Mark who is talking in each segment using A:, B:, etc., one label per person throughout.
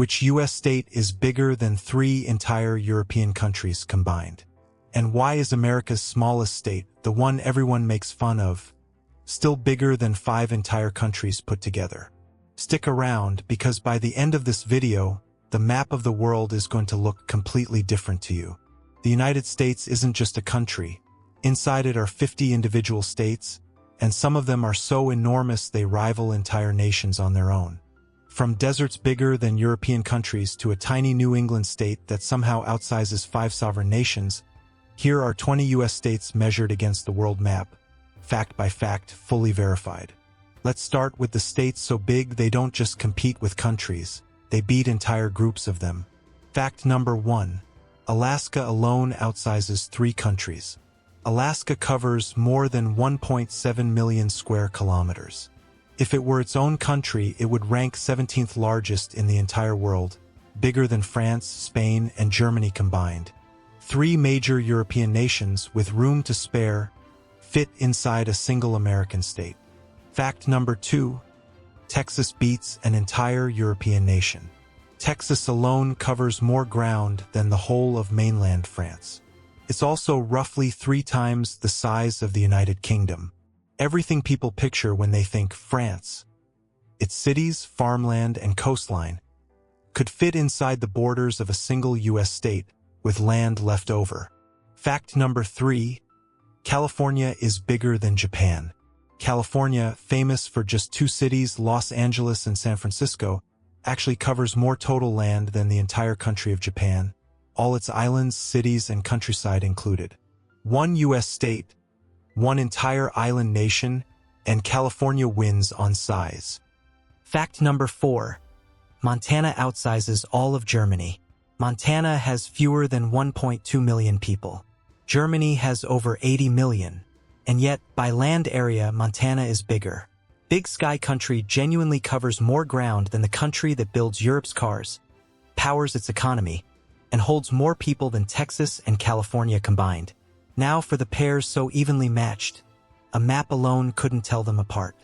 A: Which U.S. state is bigger than 3 entire European countries combined? And why is America's smallest state, the one everyone makes fun of, still bigger than 5 entire countries put together? Stick around, because by the end of this video, the map of the world is going to look completely different to you. The United States isn't just a country. Inside it are 50 individual states, and some of them are so enormous they rival entire nations on their own. From deserts bigger than European countries to a tiny New England state that somehow outsizes 5 sovereign nations, here are 20 U.S. states measured against the world map, fact by fact, fully verified. Let's start with the states so big they don't just compete with countries, they beat entire groups of them. Fact number 1. Alaska alone outsizes 3 countries. Alaska covers more than 1.7 million square kilometers. If it were its own country, it would rank 17th largest in the entire world, bigger than France, Spain, and Germany combined. 3 major European nations with room to spare fit inside a single American state. Fact number 2. Texas beats an entire European nation. Texas alone covers more ground than the whole of mainland France. It's also roughly 3 times the size of the United Kingdom. Everything people picture when they think France, its cities, farmland, and coastline, could fit inside the borders of a single U.S. state with land left over. Fact number 3. California is bigger than Japan. California, famous for just 2 cities, Los Angeles and San Francisco, actually covers more total land than the entire country of Japan, all its islands, cities, and countryside included. 1 U.S. state, 1 entire island nation, and California wins on size. Fact number 4. Montana outsizes all of Germany. Montana has fewer than 1.2 million people. Germany has over 80 million. And yet, by land area, Montana is bigger. Big Sky Country genuinely covers more ground than the country that builds Europe's cars, powers its economy, and holds more people than Texas and California combined. Now for the pairs so evenly matched, a map alone couldn't tell them apart.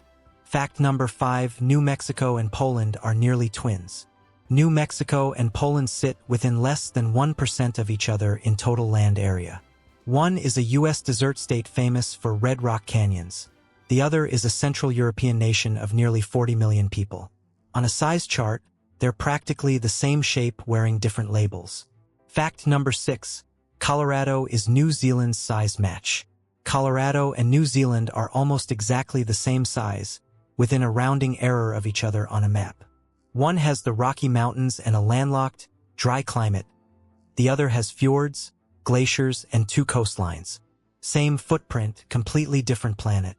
A: Fact number 5. New Mexico and Poland are nearly twins. New Mexico and Poland sit within less than 1% of each other in total land area. One is a U.S. desert state famous for red rock canyons. The other is a Central European nation of nearly 40 million people. On a size chart, they're practically the same shape wearing different labels. Fact number 6. Colorado is New Zealand's size match. Colorado and New Zealand are almost exactly the same size, within a rounding error of each other on a map. One has the Rocky Mountains and a landlocked, dry climate. The other has fjords, glaciers, and 2 coastlines. Same footprint, completely different planet.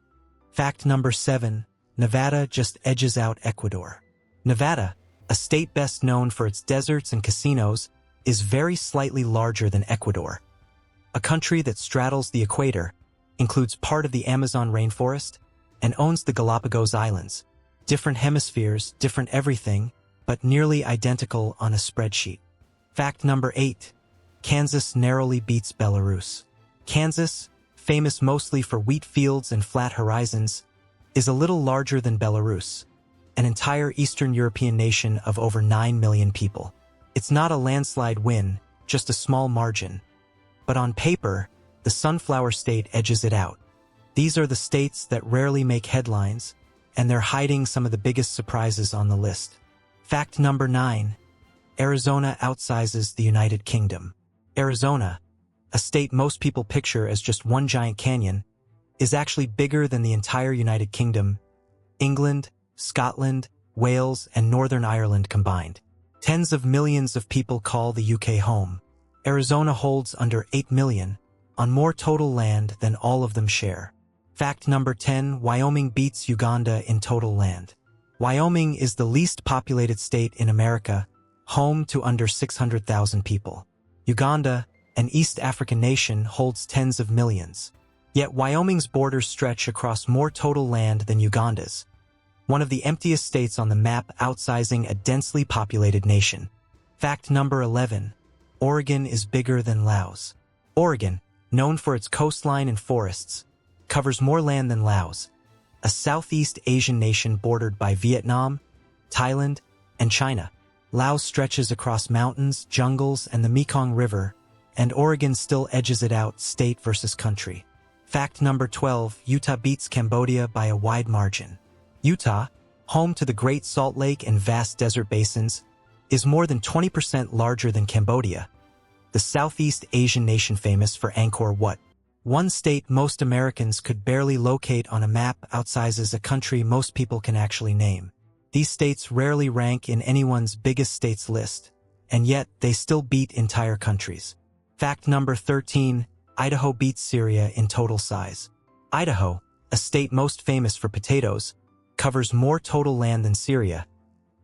A: Fact number 7. Nevada just edges out Ecuador. Nevada, a state best known for its deserts and casinos, is very slightly larger than Ecuador. A country that straddles the equator, includes part of the Amazon rainforest, and owns the Galapagos Islands. Different hemispheres, different everything, but nearly identical on a spreadsheet. Fact number 8. Kansas narrowly beats Belarus. Kansas, famous mostly for wheat fields and flat horizons, is a little larger than Belarus, an entire Eastern European nation of over 9 million people. It's not a landslide win, just a small margin. But on paper, the Sunflower State edges it out. These are the states that rarely make headlines, and they're hiding some of the biggest surprises on the list. Fact number 9. Arizona outsizes the United Kingdom. Arizona, a state most people picture as just one giant canyon, is actually bigger than the entire United Kingdom, England, Scotland, Wales, and Northern Ireland combined. Tens of millions of people call the UK home. Arizona holds under 8 million, on more total land than all of them share. Fact number 10. Wyoming beats Uganda in total land. Wyoming is the least populated state in America, home to under 600,000 people. Uganda, an East African nation, holds tens of millions. Yet Wyoming's borders stretch across more total land than Uganda's, one of the emptiest states on the map, outsizing a densely populated nation. Fact number 11. Oregon is bigger than Laos. Oregon, known for its coastline and forests, covers more land than Laos, a Southeast Asian nation bordered by Vietnam, Thailand, and China. Laos stretches across mountains, jungles, and the Mekong River, and Oregon still edges it out state versus country. Fact number 12, Utah beats Cambodia by a wide margin. Utah, home to the Great Salt Lake and vast desert basins, is more than 20% larger than Cambodia, the Southeast Asian nation famous for Angkor Wat. One state most Americans could barely locate on a map outsizes a country most people can actually name. These states rarely rank in anyone's biggest states list, and yet they still beat entire countries. Fact number 13, Idaho beats Syria in total size. Idaho, a state most famous for potatoes, covers more total land than Syria,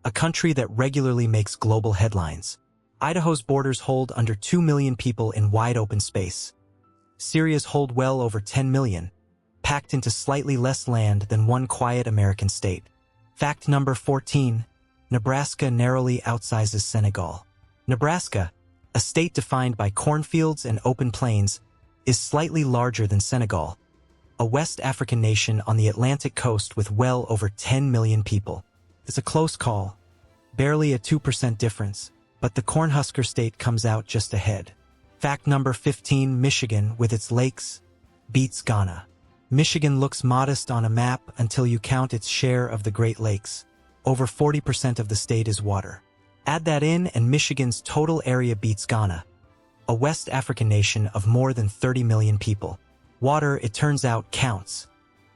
A: a country that regularly makes global headlines. Idaho's borders hold under 2 million people in wide open space. Syria's hold well over 10 million, packed into slightly less land than one quiet American state. Fact number 14, Nebraska narrowly outsizes Senegal. Nebraska, a state defined by cornfields and open plains, is slightly larger than Senegal, a West African nation on the Atlantic coast with well over 10 million people. It's a close call, barely a 2% difference, but the Cornhusker state comes out just ahead. Fact number 15, Michigan, with its lakes, beats Ghana. Michigan looks modest on a map until you count its share of the Great Lakes. Over 40% of the state is water. Add that in and Michigan's total area beats Ghana, a West African nation of more than 30 million people. Water, it turns out, counts.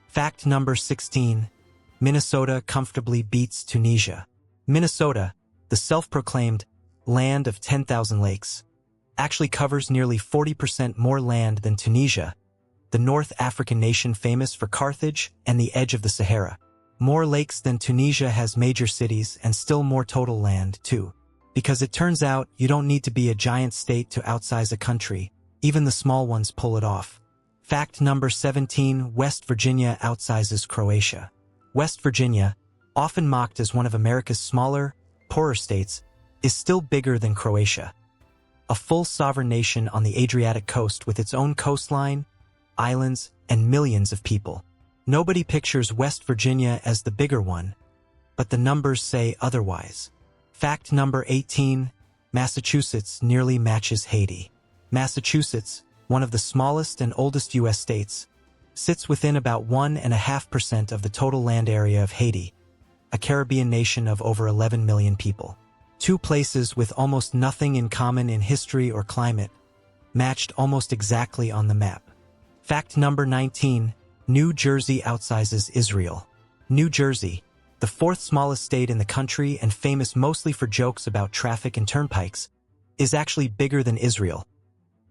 A: Fact number 16, Minnesota comfortably beats Tunisia. Minnesota, the self-proclaimed land of 10,000 lakes, actually covers nearly 40% more land than Tunisia, the North African nation famous for Carthage and the edge of the Sahara. More lakes than Tunisia has major cities and still more total land, too. Because it turns out you don't need to be a giant state to outsize a country, even the small ones pull it off. Fact number 17, West Virginia outsizes Croatia. West Virginia, often mocked as one of America's smaller, poorer states, is still bigger than Croatia. A full sovereign nation on the Adriatic coast with its own coastline, islands, and millions of people. Nobody pictures West Virginia as the bigger one, but the numbers say otherwise. Fact number 18, Massachusetts nearly matches Haiti. Massachusetts, one of the smallest and oldest U.S. states, sits within about 1.5% of the total land area of Haiti, a Caribbean nation of over 11 million people. Two places with almost nothing in common in history or climate, matched almost exactly on the map. Fact number 19, New Jersey outsizes Israel. New Jersey, the fourth smallest state in the country and famous mostly for jokes about traffic and turnpikes, is actually bigger than Israel,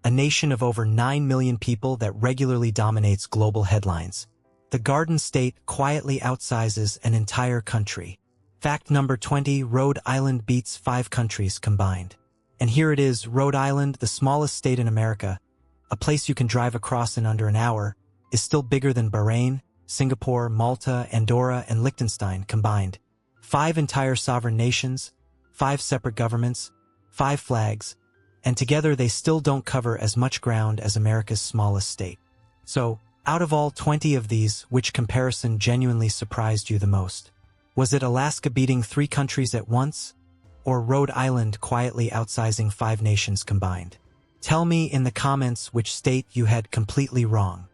A: a nation of over 9 million people that regularly dominates global headlines. The Garden State quietly outsizes an entire country. Fact number 20, Rhode Island beats 5 countries combined. And here it is, Rhode Island, the smallest state in America, a place you can drive across in under an hour, is still bigger than Bahrain, Singapore, Malta, Andorra, and Liechtenstein combined. 5 entire sovereign nations, 5 separate governments, 5 flags, and together they still don't cover as much ground as America's smallest state. So, out of all 20 of these, which comparison genuinely surprised you the most? Was it Alaska beating 3 countries at once, or Rhode Island quietly outsizing 5 nations combined? Tell me in the comments which state you had completely wrong.